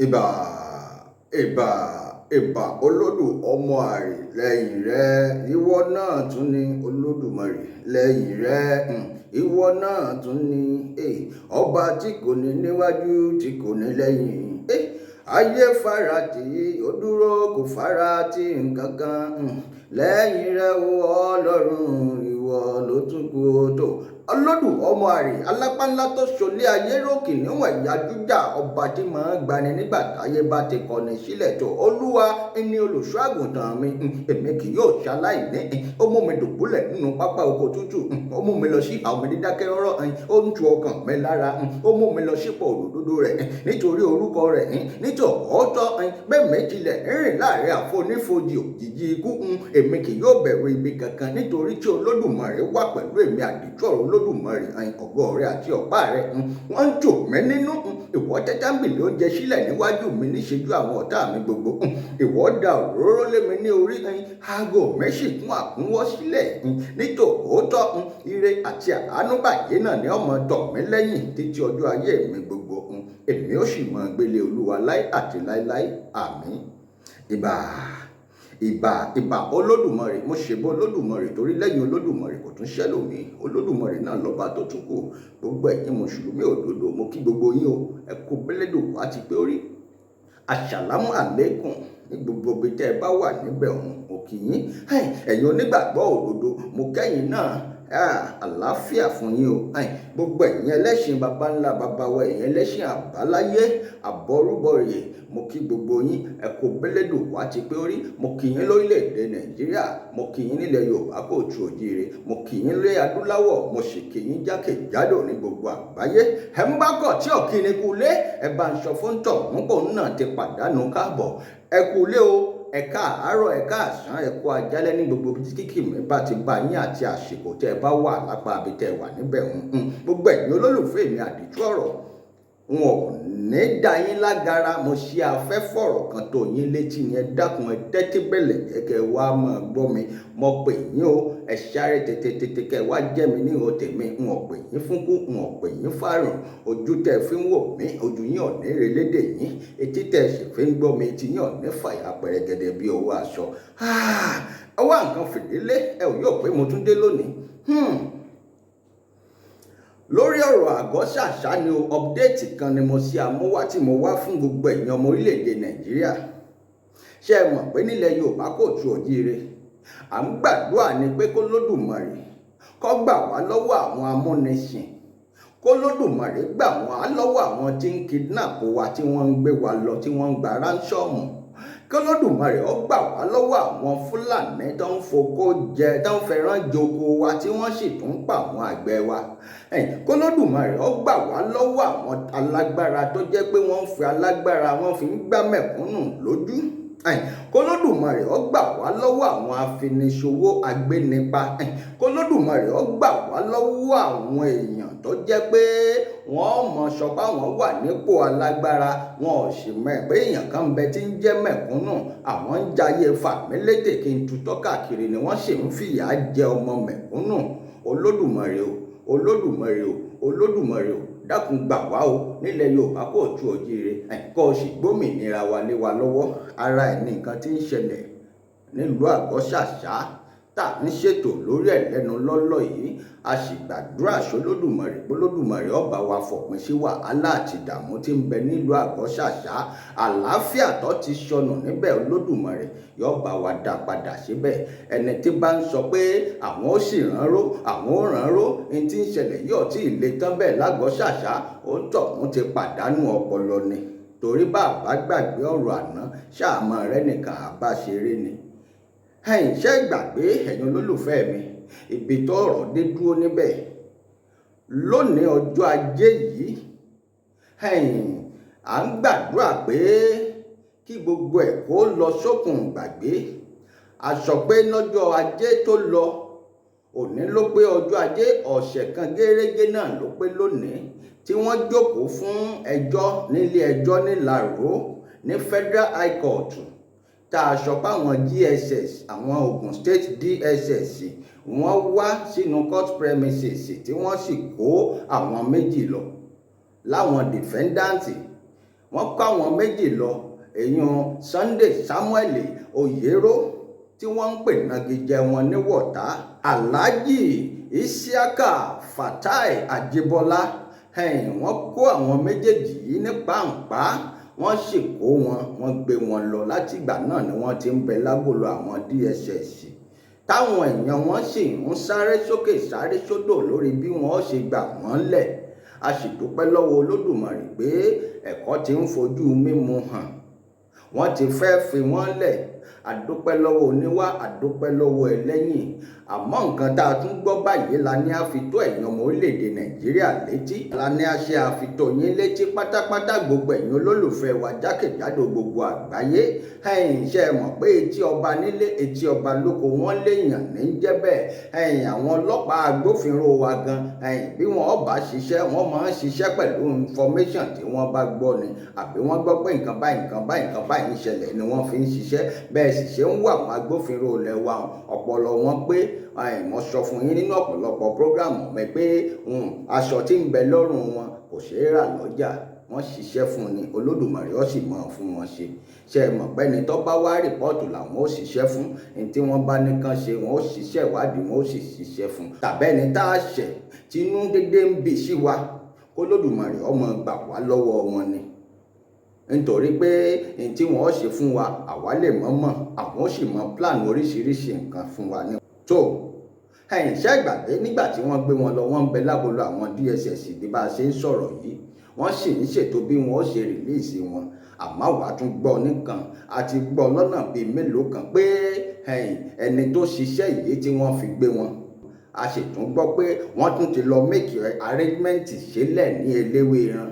ìbà ìbà ìbà olódù ọmọ àrè lẹ́yìn rẹ ìwọ náà tún ní olódùmarè lẹ́yìn rẹ ìwọ náà tún ní ọba tí kò ní níwájú tí kò ní lẹ́yìn ayé fara tì í ó dúró kò fara tì nǹkan kan lẹ́yìn rẹ Ọlọ́run ìwọ ló tún kù tó olódù ọmọ àrè alápá ńlá tó ṣọlé ayé rókè níwọ̀n ìyá jújà ọba tí màá gbani nígbà táyé bá ti kọ̀nì sílẹ̀ tó olúwa ẹni olùṣọ́ àgùntàn mi èmi kì yóò ṣaláìní ó mú mi dùbúlẹ̀ nínú pápá oko tútù ó mú mi lọ sí àwọn dídákẹ́ rọ́rọ́ ó ń tu ọkàn mi lára ó mú mi lọ sípò òdòdó rẹ̀ nítorí orúkọ rẹ̀ nítorí ọ̀ọ́tọ́ bẹ́ẹ̀ méjìlẹ̀ rìn láàrin àfonífojì òjijì ikú èmi kì yóò bẹ̀rù ibi kankan nítorí tí olódùmarè wà pẹ̀lú èmi àdìtúọ̀rọ̀ olódùmarè ọ̀gọ́ rẹ̀ àti ọ̀pá rẹ̀ wọ́n ń jò mí nínú ìwọ tẹ́ tábìlì oúnjẹ sílẹ̀ níwájú mi níṣẹ́jú àwọn ọ̀tá mi gbogbo ìwọ da òróró lé mi ní orí aago méjì kún àkúnwọ́ sílẹ̀ nítòótọ́ ire àti àánú báyìí náà ni ọmọ tọ̀ mí lẹ́yìn títí ọjọ́ ayé mi gbogbo èmi ó sì mọ gbélé olúwa láé àti láéláé àmín. ìbà olódùmarè mo ṣèbọ olódùmarè torí lẹ́yìn olódùmarè kò tún ṣẹlòmí olódùmarè náà lọ́ba tó tún kù gbogbo ẹ̀yin mùsùlùmí òdodo mo kí gbogbo yín o ẹ kú bẹ́lẹ́dò wá ti pé orí àṣàlámù àlékún ní gbogbo ibi tẹ́ ẹ bá wà níbẹ̀ ọ̀hún mo kí yín ẹ̀yin onígbàgbọ́ òdodo mo kẹ́yìn náà àlàáfíà fún yín o gbogbo ẹ̀yin ẹlẹ́sìn baba ńlá baba wa ẹ̀yin ẹlẹ́sìn àbáláyé àbọ̀rúbọ̀rè mo kí gbogbo yín ẹ kú bẹ́lẹ́dò wá ti pé orí mo kí yín lórílẹ̀‐èdè nàìjíríà mo kí yín nílẹ̀ yorùbá kò tù òjìire mo kí yín lé adúláwọ̀ mo sì kí yín jákèjádò ní gbogbo àgbáyé ẹ ń bá kọ̀ tí ọ̀kí ni kú lé ẹ bá ń sọ fún tọ̀ nípò náà ti pàdánù káàbọ̀ ẹ kú lé o ẹ káàárọ̀ ẹ káàsán ẹ kú ajálẹ́ ní gbogbo kíkì mi bá ti bá yín àti àsìkò tẹ́ ẹ bá wà lápá àbí tẹ́ ẹ wà níbẹ̀ gbogbo ẹ̀yin olólùfẹ́ mi àdìtú ọ̀rọ̀ wọn ò ní dá yín lágara mo ṣe afẹ́fọ̀rọ̀ kan tó yín létí ni ẹ dákun ẹ tẹ́tí bẹ̀lẹ̀ kẹ́kẹ́ wá máa gbọ́ mi mo pè yín o ẹ sáré tètè kẹ́ wá jẹ́ mi ní ìhò tèmi n ò pè yín fúnkú n ò pè yín fárùn ojú tẹ́ fi ń wò mí ojú yín ò ní relédè yín etí tẹ́ sì fi ń gbọ́ mi etí yín ò ní fàyà pẹ̀rẹ̀gẹ̀dẹ̀ bí owó aṣọ ọwọ́ nǹkan fìdílé ẹ ò yóò pé mo tún dé lónìí lórí ọ̀rọ̀ àgọ́ ṣàṣà ni o update kan ni mo ṣe àmúwá tí mo wá fún gbogbo ẹ̀yin ọmọ orílẹ̀-èdè nàìjíríà ṣé ẹ mọ̀ pé nílẹ̀ yorùbá kò tù òjíire à ń gbàdúrà ni pé kó lódùmarè kó gbà wá lọ́wọ́ àwọn amúnisìn kó lódùmarè gbà wá lọ́wọ́ àwọn tí ń kidnap wa tí wọ́n ń gbé wa lọ tí wọ́n ń gba ránṣọ́ọ̀mù kọlọ́dùmarè ó gbà wá lọ́wọ́ àwọn fúlàní tó ń fokó jẹ tó ń fẹ́ràn joko wa tí wọ́n sì tún pa àwọn àgbẹ̀ wa kọlọ́dùmarè ó gbà wá lọ́wọ́ àwọn alágbára tó jẹ́ pé wọ́n ń fi alágbára wọ́n fi ń gbá mẹ̀kúnnù lójú kọlọ́dùmarè ó gbà wá lọ́wọ́ àwọn afiniṣòwò agbénipa kọlọ́dùmarè ó gbà wá lọ́wọ́ àwọn èèyàn tó jẹ́ pé wọ́n mọ̀ sọ pé àwọn wà nípò alágbára wọn ò sì mọ̀ pé èèyàn kan bẹ tí ń jẹ́ mẹ̀kúnnù àwọn ń jayé fàmílétè kí n tutọ́ káàkiri ni wọ́n sì ń fìyà jẹ ọmọ mẹ̀kúnnù olódùmarè o olódùmarè o olódùmarè o dákun gbà wá o nílẹ̀ yorùbá kò tú òjíire kó o sì gbómìnira wa lé wa lọ́wọ́ ara ẹ̀ ní nǹkan tí ń ṣẹlẹ̀ nílùú àgọ́ ṣàṣà tá à ń ṣètò lórí ẹ̀ lẹ́nu lọ́lọ́ yìí a sì gbàdúrà sólódùmarè pólódùmarè ọba wa fòpin sí wàhálà àti ìdààmú tí ń bẹ nílùú àgọ́ ṣàṣà àlàáfíà tó ti sọnù níbẹ̀ olódùmarè yóò bá wa dá padà síbẹ̀ ẹni tí bá ń sọ pé àwọn ó sì ránró àwọn ó ránró ní tí ń ṣẹlẹ̀ yóò tí ì le tán bẹ́ẹ̀ lágọ́ ṣàṣà ó ń tọ̀hún ti pàdánù ọpọlọ ni torí bá a bá gbàgbé ọ̀rọ̀ àná ṣáàmọ́ rẹ nìkan àbá ṣeré ni ṣé gbàgbé ẹ̀yin olólùfẹ́ mi ibi tó ọ̀rọ̀ dé dúró níbẹ̀ lónìí ọjọ́ ajé yìí à ń gbàdúrà pé kí gbogbo ẹ̀ kó lọ sókun gbàgbé a sọ pé lọ́jọ́ ajé tó lọ òní ló pé ọjọ́ ajé ọ̀sẹ̀ kan gẹ́rẹ́gẹ́ náà ló pé lónìí tí wọ́n jókòó fún ẹjọ́ nílé ẹjọ́ nílàró ní Federal High Court tá a sọ pé àwọn DSS àwọn Ogun State DSS wọ́n wá sínú court premises tí wọ́n sì kó àwọn méjì lọ láwọn defendant wọ́n kó àwọn méjì lọ èèyàn Sunday Samuel Oyero tí wọ́n ń pè nagijẹ wọn ní wọ̀tá, Alhaji Isiaka Fatai Ajibola. Wọ́n kó àwọn méjèèjì yìí ní pàǹpá, wọ́n sì kó wọ́n gbé wọn lọ. Látìgbà náà ni wọ́n ti ń bẹ lágọ̀lọ̀ àwọn DSS táwọn èèyàn wọn sì ń sáré sókè sáré sódò lórí bí wọ́n ṣe gbà wọ́n lẹ̀. A sì dúpẹ́ lọ́wọ́ Olódùmarè pé ẹ̀kọ́ ti ń fojú mímu hàn, wọ́n ti fẹ́ fi wọ́n lẹ̀. Àdúpẹ́ lọ́wọ́ oníwà, àdúpẹ́ lọ́wọ́ ẹlẹ́yìn. Àmọ́ nǹkan tá a tún gbọ́ báyìí la ní a fi tó ẹ̀yin ọmọ orílẹ̀-èdè Nàìjíríà létí, la ní a ṣe àfitò yín létí pátápátá, gbogbo ẹ̀yin olólùfẹ́ wa jákèjádò gbogbo àgbáyé. Ṣé ẹ mọ̀ pé etí ọba nílé etí ọba lóko wọ́n léèyàn ní jẹ́ bẹ́ẹ̀. Àwọn ọlọ́pàá agbófinró wa gan, bí wọ́n bá ṣiṣẹ́ wọ́n máa ń ṣiṣẹ́ pẹ̀lú information tí wọ́n bá gbọ́ ni, àbí wọ́n gbọ́ pé nǹkan báyìí ń ṣẹlẹ̀ ni wọ́n fi ń ṣiṣẹ́. Bẹ́ẹ̀ sì ṣe ń wà àwọn agbófinró ilẹ̀ wa ọpọlọ wọn pé mo sọ fún yín nínú ọ̀pọ̀lọpọ̀ prógrámù mi pé aṣọ tí ń bẹ lọ́rùn wọn kò ṣeé rà lọ́jà, wọ́n ṣiṣẹ́ fún ni, Olódùmarè ó sì mọ̀ fún wọn ṣe. Ṣé ẹ mọ̀ pé ẹni tó bá wá rìpọ́ọ̀tù làwọn ó ṣiṣẹ́ fún, ní tí wọ́n bá nìkan ṣe wọn ó ṣiṣẹ́ ìwádìí, wọn ó sì ṣiṣẹ́ fún. Tàbẹ́ni tá a ṣẹ̀ tí inú dédé ń bì sí wa, kó Olódùmarè ọmọ gbà wá lọ́wọ́ wọn ni, nítorí pé ní tí wọ́n ó ṣe fún wa àwa lè mọ̀, àwọn ó sì mọ plan oríṣiríṣi nǹkan fún wa ní. tó ṣe ìgbàgbé nígbà tí wọ́n gbé wọn lọ, wọ́n ń bẹ lágọ̀lọ̀ àwọn DSS bí bá a ṣe ń sọ̀rọ̀ yìí, wọ́n sì ń ṣètò bí wọ́n ó ṣe rìlíìsì wọn. Àmọ́ àwa tún gbọ́ nìkan, a ti gbọ́ lọ́nà bíi mélòó kan pé ẹni tó ṣiṣẹ́ yìí tí wọ́n fi gbé wọn, a sì tún gbọ́ pé wọ́n tún ti lọ make arrangement sílẹ̀ ní Eléwéran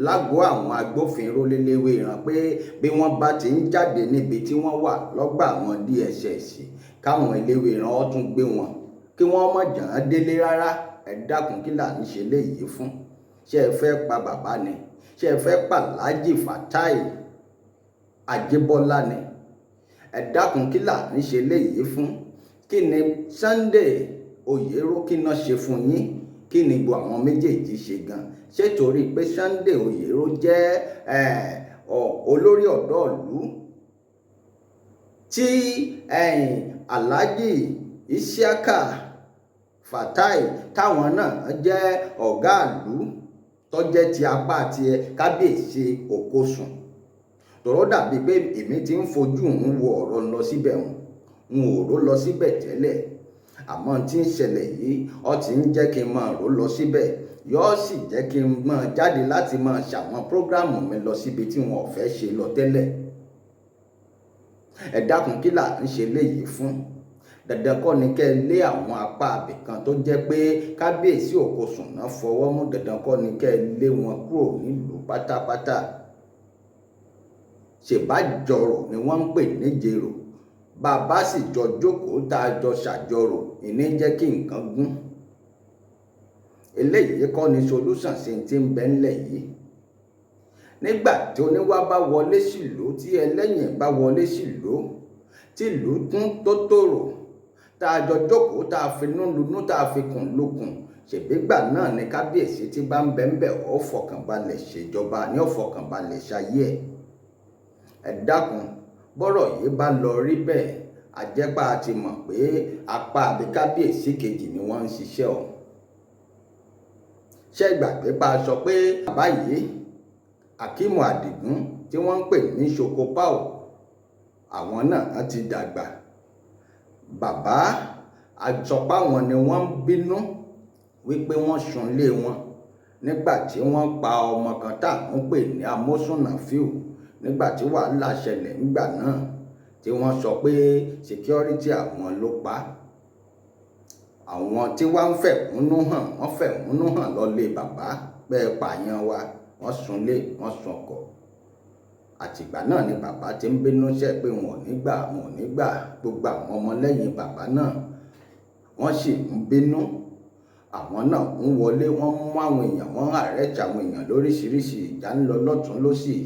lágọ̀ọ́ àwọn agbófinró l'Eléwéran pé bí wọ́n bá ti ń jáde níbi tí wọ́n wà lọ́gbà àwọn DSS, káwọn Eléwéran ó tún gbé wọn kí wọ́n má jàn án délé rárá. Ẹ dákun, kí là ń ṣe léyìí fún? Ṣé ẹ fẹ́ pa bàbá ni? Ṣé ẹ fẹ́ pa Alhaji Fatai Ajibola ni? Ẹ dákun, kí là ń ṣe léyìí fún? Kí ni Sunday Oyero kí náà ṣe fún yín? Kí ni gbogbo àwọn méjèèjì ṣe gan? Ṣé torí pé Sunday Oyero jẹ́ olórí ọ̀dọ́ ìlú tí Alhaji Isiaka Fatai táwọn náà jẹ́ ọ̀gá ìlú tó jẹ́ ti apá ti kábíyèsí Òkosùn? Tọ̀rọ̀ dàbí pé èmi ti ń fojú ń wo ọ̀rọ̀ lọ síbẹ̀, n ò rò lọ síbẹ̀ tẹ́lẹ̀, àmọ́ tí ń ṣẹlẹ̀ yìí ó ti ń jẹ́ kí n máa rò lọ síbẹ̀, yóò sì jẹ́ kí n máa jáde láti máa ṣàwọn prógrámù mi lọ síbi tí wọn ò fẹ́ ṣe lọ tẹ́lẹ̀. Ẹ dákun, kí là ń ṣe léyìí fún? Dandan kọ́ ni kẹ́ ẹ lé àwọn apá abìkan tó jẹ́ pé kábíyèsí Òkosùn náà fọwọ́ mú, dandan kọ́ ni kẹ́ ẹ lé wọn kúrò nílùú pátápátá. Ṣèbájọrò ni wọ́n ń pè níjẹrò, bàbá sì jọ jókòó tá a jọ ṣàjọrò, ìní jẹ́ kí nǹkan gún. Eléyìí kọ́ ni solution sí ti ń bẹ ńlẹ̀ yìí. Nígbà tí oníwà bá wọlé sílùú, tí ẹlẹ́yìn bá wọlé sílùú, tí ìlú kún tó tòrò, tá a jọ jókòó, tá a fi inú lunú, tá a fi kùn lukùn, ṣèbígbà náà ni kábíyèsí tí bá ń bẹ ń bẹ̀ ó fọkànbalẹ̀ ṣèjọba, ní ó fọkànbalẹ̀ ṣayé ẹ̀. Ẹ dákun, bọ́rọ̀ yìí bá lọ rí bẹ́ẹ̀, àjẹpá ti mọ̀ pé apá àbí kábíyèsí kejì ni wọ́n ń ṣiṣẹ́ o. Ṣé gbàgbé pa sọ pé bàbá yìí Akimu Adigun tí wọ́n ń pè ní Ṣokopao, àwọn náà ti dàgbà. Bàbá àjọpá wọn ni wọ́n ń bínú wípé wọ́n sunlé wọn nígbà tí wọ́n pa ọmọ kan tá à ń pè ní Amósùnnáfíù, nígbà tí wàhálà ṣẹlẹ̀ nígbà náà, tí wọ́n sọ pé security àwọn ló pa. Àwọn tí wọ́n ń fẹ̀hónú hàn, wọ́n fẹ̀hónú hàn lọ́lé bàbá bẹ́ẹ̀ pààyàn wa, wọ́n sunlé, wọ́n sunkọ̀. Àtìgbà náà ni bàbá ti ń bínú ṣẹ́ pé wọn ò ní gbà, wọn ò ní gbà. Gbogbo àwọn ọmọlẹ́yìn bàbá náà wọ́n sì ń bínú. Àwọn náà ń wọlé, wọ́n mú àwọn èèyàn, wọ́n arrest àwọn èèyàn lóríṣiríṣi, ìjà ń lọ lọ́tún lósì.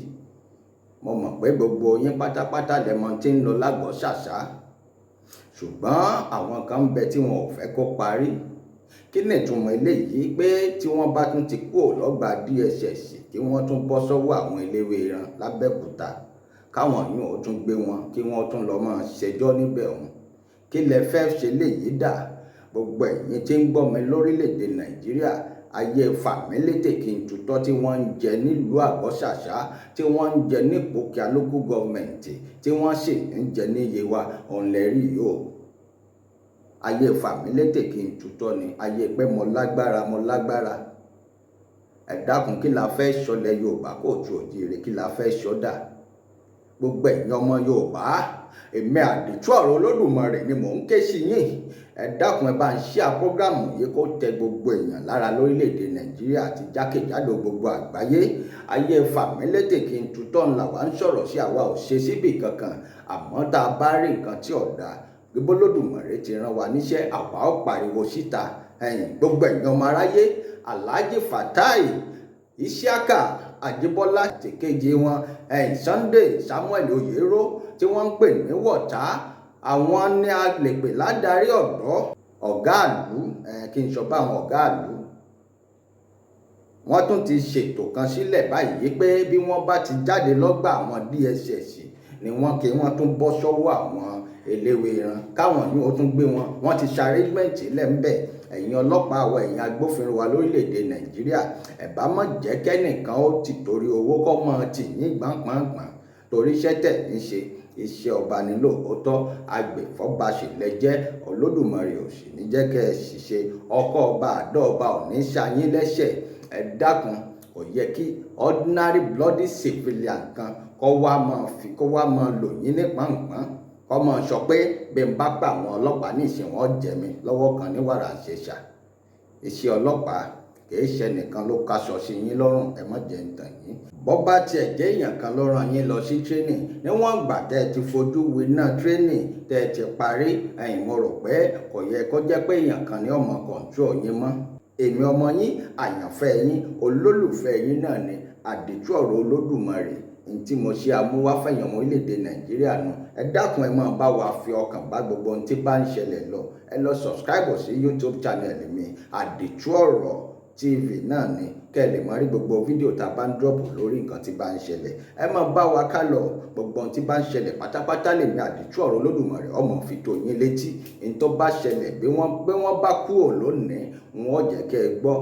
Mo mọ̀ pé gbogbo yín pátápátá lẹ́mọ tí ń lọ lágọ̀ọ́ ṣàṣà, ṣùgbọ́n àwọn kan ń bẹ tí wọn ò fẹ́ kó parí. kí ni ìtumọ̀ eléyìí pé tí wọ́n bá tún ti kúrò lọ́gbà DSS kí wọ́n tún bọ́ sọ́wọ́ àwọn eléwéran lábẹ́òkúta káwọn yìí ó tún gbé wọn kí wọ́n tún lọ máa ṣẹjọ́ níbẹ̀ ọ̀hún kí lẹ fẹ́ ṣe léyìí dà? Gbogbo ẹ̀yin tí ń gbọ́ mi lórílẹ̀‐èdè Nàìjíríà, ayé fàmílétè kí n tutọ́ tí wọ́n ń jẹ nílùú Àgọ́ṣàṣá, tí wọ́n ń jẹ ní Ìpókíà local government, tí wọ́n sì ń jẹ ní Yewa ọ̀nlẹ́rì yìí o. Ayé fàmílétè kí n tutọ́ ni ayé pé mo lágbára. Ẹ dákun kí la fẹ́ sọlẹ̀ Yorùbá Kóòtù Òjíire, kí la fẹ́ sọdà? Gbogbo ẹ̀yin ọmọ Yorùbá, èmi àdìtú ọ̀rọ̀ Olódùmarè ni mò ń ké sí yín. Ẹ dákun ẹ bá ń ṣíà prógrámù yìí kó tẹ gbogbo èèyàn lára lórílẹ̀‐èdè Nàìjíríà àti jákèjádò gbogbo àgbáyé. Ayé fàmílétè kí n tutọ́ ńlá wa ń sọ̀rọ̀ sí, àwa ò ṣe síbì kankan, àmọ́ tá a bá rí nǹkan tí ọ̀dà gbogbo Olódùmarè ti rán wa níṣẹ́, àwa ó pariwo síta. Gbogbo ẹ̀yin ọmọ aráyé, Alhaji Fatai Isiaka Ajíbọ́lá àti kejì wọn Sunday Samuel Oyero tí wọ́n ń pè ní Wọ̀tá, àwọn ni a lè pè ládarí ọ̀dọ́, ọ̀gá ìlú, kí n sọ bá àwọn ọ̀gá ìlú. Wọ́n tún ti ṣètò kan sílẹ̀ báyìí pé bí wọ́n bá ti jáde lọ́gbà àwọn DSS ni wọ́n tún bọ́ sọ́wọ́ àwọn eléwéran káwọn yìí ó tún gbé wọn. Wọ́n ti ṣàrẹ́gbẹ̀ntì lẹ́ńbẹ̀. Ẹ̀yin ọlọ́pàá wa, ẹ̀yin agbófinró wa lórílẹ̀‐èdè Nàìjíríà, ẹ bá má jẹ́ kẹ́nìkan ó ti torí owó kọ́ mọ́ tì yín gbọ̀ngbọ̀ngbọ̀n torí iṣẹ́ tẹ̀ ń ṣe iṣẹ́ ọba ni lóòótọ́, agbèfọ́ba sì lẹ jẹ́. Olódùmarè ò sì ní jẹ́ kẹ́ ẹ ṣìṣe, ọkọ ọba àdó ọba ò ní ṣayín lẹ́sẹ̀. Ẹ dákun, kò yẹ kí ordinary bloody civilian kan kó wá máa lò yín ní pọ̀npọ̀n, kó máa sọ pé bí n bá pa àwọn ọlọ́pàá ní ìsìn wọn jẹ mi lọ́wọ́ kan ní wàrà ṣẹṣà. Iṣẹ́ ọlọ́pàá kìí ṣe nìkan ló kaṣọ sí yín lọ́rùn, ẹ má jẹ́ ń tàn yín. Bọ́ bá tiẹ̀ jẹ́ èèyàn kan ló rán yín lọ sí training, níwọ̀n ìgbà tẹ́ ẹ ti fojú winá training tẹ́ ẹ ti parí, mo rò pé kò yẹ kó jẹ́ pé èèyàn kan ní ọmọ control yín mọ́. Èmi ọmọ yín, àyànfẹ́ yín, olólùfẹ́ yín náà ni àdìtú ọ̀rọ̀ Olódùmarè. Tí mo ṣe amúwáfẹ̀yàn ọmọ orílẹ̀‐èdè Nàìjíríà nù. Ẹ dákun ẹ máa bá wa fi ọkàn bá gbogbo ohun tí bá ń ṣẹlẹ̀ lọ. Ẹ lọ subscribe sí YouTube channel mi àdìtú ọ̀rọ̀ TV náà ni kẹ́ ẹ lè máa rí gbogbo fídíò tá a bá ń drop lórí nǹkan tí bá ń ṣẹlẹ̀. Ẹ máa bá wa ká lọ, gbogbo ohun tí bá ń ṣẹlẹ̀ pátápátá lèmi àdìtú ọ̀rọ̀ Olódùmarè ọmọ fi tó yín létí. Ohun tó bá ṣẹlẹ̀ bí wọ́n bá kúrò lónìí, wọn ò jẹ́ kẹ́ ẹ gbọ́.